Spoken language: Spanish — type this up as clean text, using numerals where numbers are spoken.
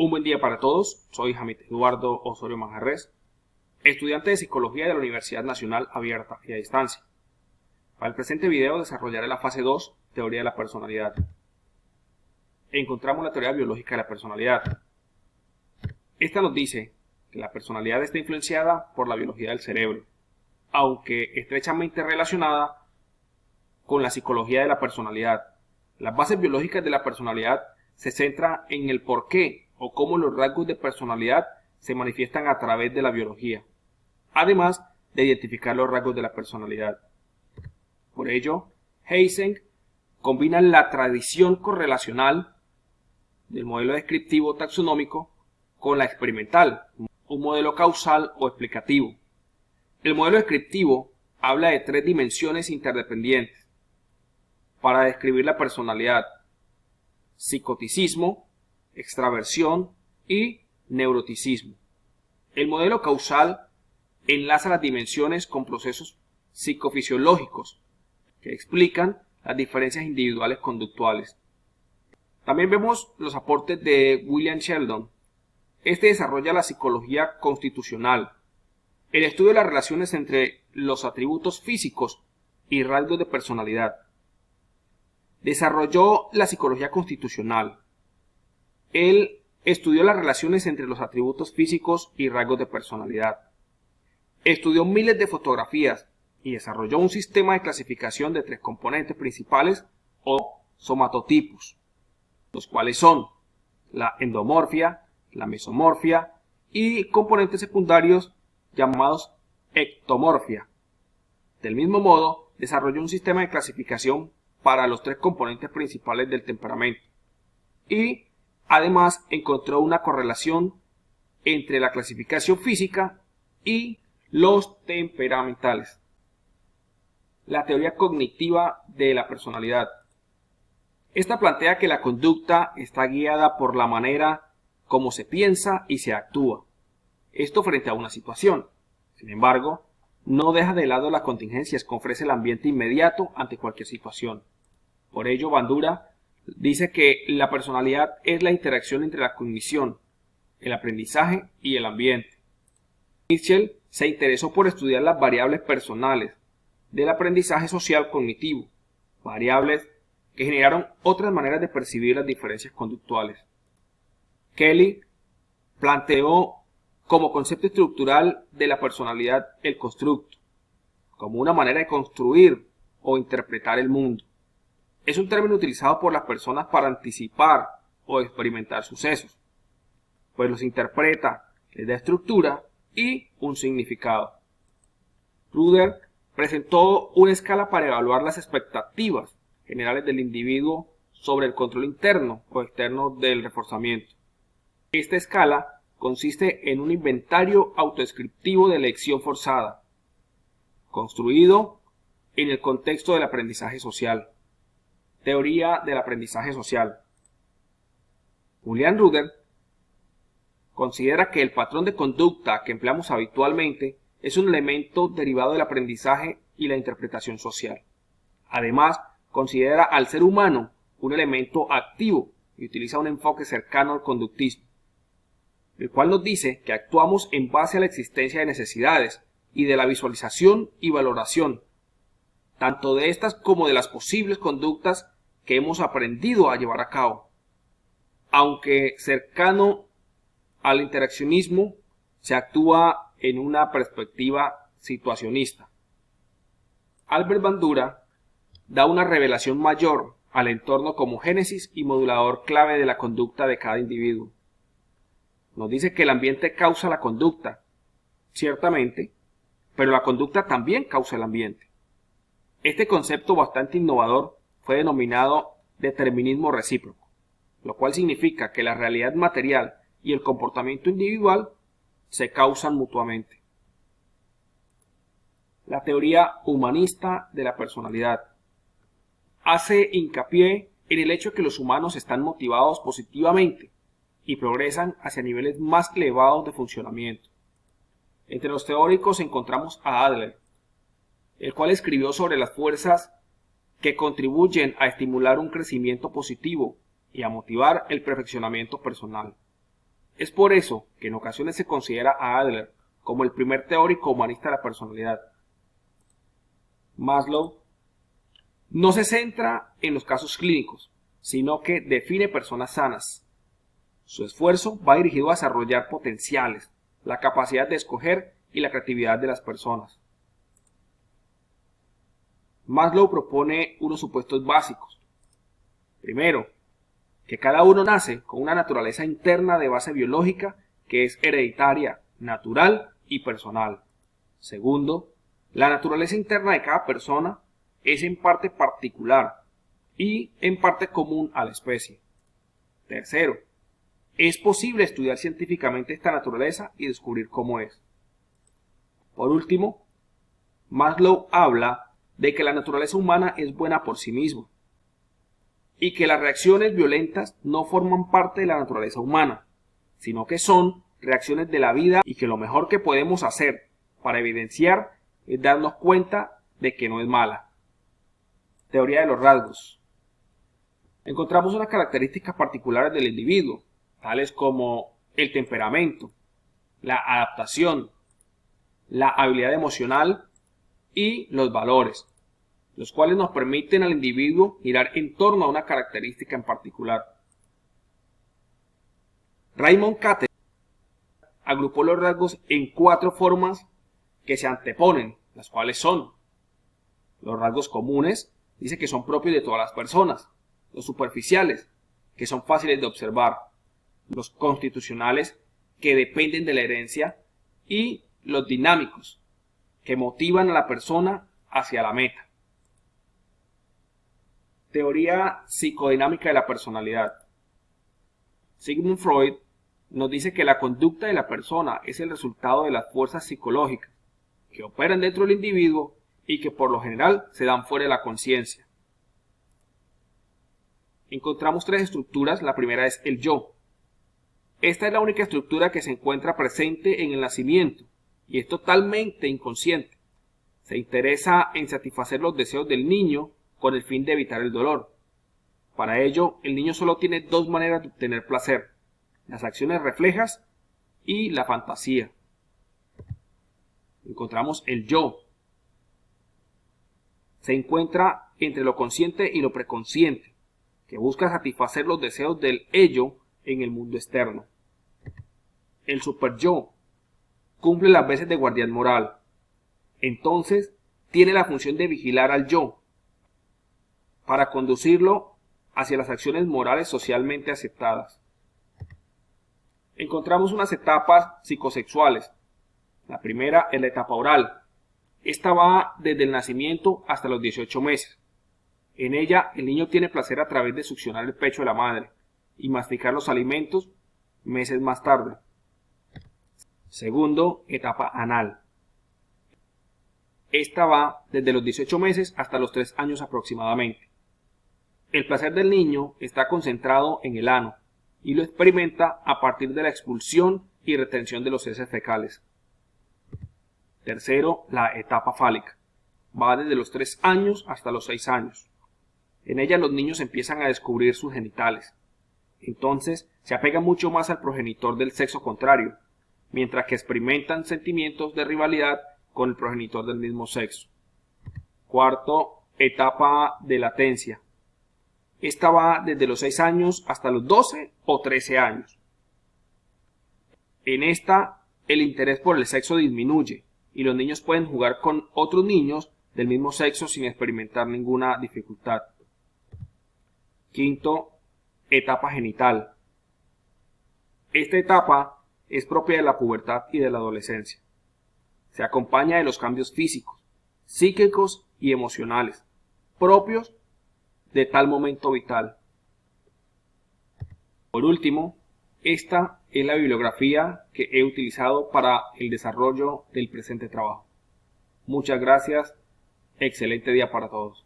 Un buen día para todos, soy Hamid Eduardo Osorio Manjarres, estudiante de Psicología de la Universidad Nacional Abierta y a Distancia. Para el presente video desarrollaré la fase 2, Teoría de la Personalidad. Encontramos la teoría biológica de la personalidad. Esta nos dice que la personalidad está influenciada por la biología del cerebro, aunque estrechamente relacionada con la psicología de la personalidad. Las bases biológicas de la personalidad se centran en el porqué o cómo los rasgos de personalidad se manifiestan a través de la biología, además de identificar los rasgos de la personalidad. Por ello, Eysenck combina la tradición correlacional del modelo descriptivo taxonómico con la experimental, un modelo causal o explicativo. El modelo descriptivo habla de tres dimensiones interdependientes para describir la personalidad: psicoticismo, extraversión y neuroticismo. El modelo causal enlaza las dimensiones con procesos psicofisiológicos que explican las diferencias individuales conductuales. También vemos los aportes de William Sheldon. Este desarrolla la psicología constitucional, el estudio de las relaciones entre los atributos físicos y rasgos de personalidad. Desarrolló la psicología constitucional. Él estudió las relaciones entre los atributos físicos y rasgos de personalidad. Estudió miles de fotografías y desarrolló un sistema de clasificación de tres componentes principales o somatotipos, los cuales son la endomorfia, la mesomorfia y componentes secundarios llamados ectomorfia. Del mismo modo, desarrolló un sistema de clasificación para los tres componentes principales del temperamento y además encontró una correlación entre la clasificación física y los temperamentales. La teoría cognitiva de la personalidad. Esta plantea que la conducta está guiada por la manera como se piensa y se actúa. Esto frente a una situación. Sin embargo, no deja de lado las contingencias que ofrece el ambiente inmediato ante cualquier situación. Por ello, Bandura dice que la personalidad es la interacción entre la cognición, el aprendizaje y el ambiente. Mitchell se interesó por estudiar las variables personales del aprendizaje social cognitivo, variables que generaron otras maneras de percibir las diferencias conductuales. Kelly planteó como concepto estructural de la personalidad el constructo, como una manera de construir o interpretar el mundo. Es un término utilizado por las personas para anticipar o experimentar sucesos, pues los interpreta, les da estructura y un significado. Ruder presentó una escala para evaluar las expectativas generales del individuo sobre el control interno o externo del reforzamiento. Esta escala consiste en un inventario autodescriptivo de elección forzada, construido en el contexto del aprendizaje social. Teoría del aprendizaje social. Julian Ruder considera que el patrón de conducta que empleamos habitualmente es un elemento derivado del aprendizaje y la interpretación social. Además, considera al ser humano un elemento activo y utiliza un enfoque cercano al conductismo, el cual nos dice que actuamos en base a la existencia de necesidades y de la visualización y valoración, tanto de estas como de las posibles conductas que hemos aprendido a llevar a cabo. Aunque cercano al interaccionismo, se actúa en una perspectiva situacionista. Albert Bandura da una revelación mayor al entorno como génesis y modulador clave de la conducta de cada individuo. Nos dice que el ambiente causa la conducta, ciertamente, pero la conducta también causa el ambiente. Este concepto bastante innovador fue denominado determinismo recíproco, lo cual significa que la realidad material y el comportamiento individual se causan mutuamente. La teoría humanista de la personalidad hace hincapié en el hecho de que los humanos están motivados positivamente y progresan hacia niveles más elevados de funcionamiento. Entre los teóricos encontramos a Adler, el cual escribió sobre las fuerzas que contribuyen a estimular un crecimiento positivo y a motivar el perfeccionamiento personal. Es por eso que en ocasiones se considera a Adler como el primer teórico humanista de la personalidad. Maslow no se centra en los casos clínicos, sino que define personas sanas. Su esfuerzo va dirigido a desarrollar potenciales, la capacidad de escoger y la creatividad de las personas. Maslow propone unos supuestos básicos. Primero, que cada uno nace con una naturaleza interna de base biológica que es hereditaria, natural y personal. Segundo, la naturaleza interna de cada persona es en parte particular y en parte común a la especie. Tercero, es posible estudiar científicamente esta naturaleza y descubrir cómo es. Por último, Maslow habla de que la naturaleza humana es buena por sí misma y que las reacciones violentas no forman parte de la naturaleza humana, sino que son reacciones de la vida y que lo mejor que podemos hacer para evidenciar es darnos cuenta de que no es mala. Teoría de los rasgos. Encontramos unas características particulares del individuo, tales como el temperamento, la adaptación, la habilidad emocional y los valores, los cuales nos permiten al individuo girar en torno a una característica en particular. Raymond Cattell agrupó los rasgos en 4 formas que se anteponen, las cuales son los rasgos comunes, dice que son propios de todas las personas, los superficiales, que son fáciles de observar, los constitucionales, que dependen de la herencia, y los dinámicos, que motivan a la persona hacia la meta. Teoría psicodinámica de la personalidad. Sigmund Freud nos dice que la conducta de la persona es el resultado de las fuerzas psicológicas que operan dentro del individuo y que por lo general se dan fuera de la conciencia. Encontramos 3 estructuras. La primera es el yo. Esta es la única estructura que se encuentra presente en el nacimiento y es totalmente inconsciente. Se interesa en satisfacer los deseos del niño con el fin de evitar el dolor. Para ello, el niño solo tiene 2 maneras de obtener placer: las acciones reflejas y la fantasía. Encontramos el yo. Se encuentra entre lo consciente y lo preconsciente, que busca satisfacer los deseos del ello en el mundo externo. El superyo cumple las veces de guardián moral. Entonces, tiene la función de vigilar al yo para conducirlo hacia las acciones morales socialmente aceptadas. Encontramos unas etapas psicosexuales. La primera es la etapa oral. Esta va desde el nacimiento hasta los 18 meses. En ella, el niño tiene placer a través de succionar el pecho de la madre y masticar los alimentos meses más tarde. Segundo, etapa anal. Esta va desde los 18 meses hasta los 3 años aproximadamente. El placer del niño está concentrado en el ano y lo experimenta a partir de la expulsión y retención de los heces fecales. Tercero, la etapa fálica. Va desde los 3 años hasta los 6 años. En ella los niños empiezan a descubrir sus genitales. Entonces se apegan mucho más al progenitor del sexo contrario, mientras que experimentan sentimientos de rivalidad con el progenitor del mismo sexo. Cuarto, etapa de latencia. Esta va desde los 6 años hasta los 12 o 13 años. En esta, el interés por el sexo disminuye y los niños pueden jugar con otros niños del mismo sexo sin experimentar ninguna dificultad. Quinto, etapa genital. Esta etapa es propia de la pubertad y de la adolescencia. Se acompaña de los cambios físicos, psíquicos y emocionales, propios de tal momento vital. Por último, esta es la bibliografía que he utilizado para el desarrollo del presente trabajo. Muchas gracias. Excelente día para todos.